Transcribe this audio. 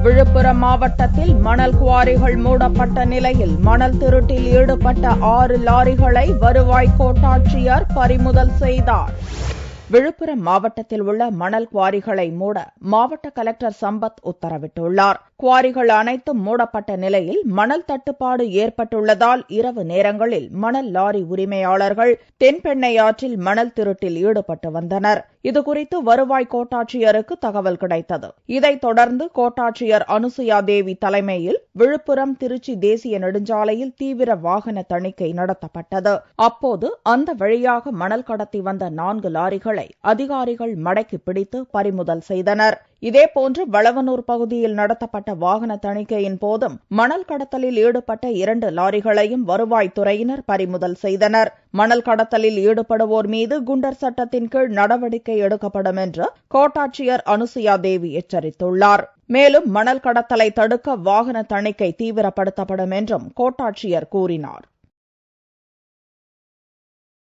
விழுப்புரம் மாவட்டத்தில் மணல் குவாரிகள் மூடப்பட்ட நிலையில் மணல் திருட்டில் ஈடுபட்ட 6 லாரிகளை வருவாய் கோட்டாட்சியர் பறிமுதல் செய்தார். விழுப்புரம் மாவட்டத்தில் உள்ள மணல் குவாரிகளை மூட மாவட்ட கலெக்டர் சம்பத் உத்தரவிட்டுள்ளார். குவாரிகள் அனைத்தும் மூடப்பட்ட நிலையில் மணல் தட்டுப்பாடு ஏற்பட்டுள்ளதால் இரவு நேரங்களில் மணல் லாரி உரிமையாளர்கள் தென்பெண்ணை ஆற்றில் மணல் திருட்டில் ஈடுபட்டு வந்தனர். இதுகுறித்து வருவாய் கோட்டாட்சியருக்கு தகவல் கிடைத்தது. இதைத் தொடர்ந்து கோட்டாட்சியர் அனுசுயா தேவி தலைமையில் விழுப்புரம் திருச்சி தேசிய நெடுஞ்சாலையில் தீவிர வாகன தணிக்கை நடத்தப்பட்டது. அப்போது அந்த வழியாக மணல் கடத்தி வந்த 4 லாரிகளை அதிகாரிகள் மடக்கி பிடித்து பறிமுதல் செய்தனர். இதேபோன்று வளவனூர் பகுதியில் நடத்தப்பட்ட வாகன தணிக்கையின் போதும் மணல் கடத்தலில் ஈடுபட்ட 2 லாரிகளையும் வருவாய்த்துறையினர் பறிமுதல் செய்தனர். மணல் கடத்தலில் ஈடுபடுவோர் மீது குண்டர் சட்டத்தின் கீழ் நடவடிக்கை எடுக்கப்படும் என்று கோட்டாட்சியர் அனுசுயா தேவி எச்சரித்துள்ளார். மேலும் மணல் கடத்தலை தடுக்க வாகன தணிக்கை தீவிரப்படுத்தப்படும் என்றும் கோட்டாட்சியர் கூறினார்.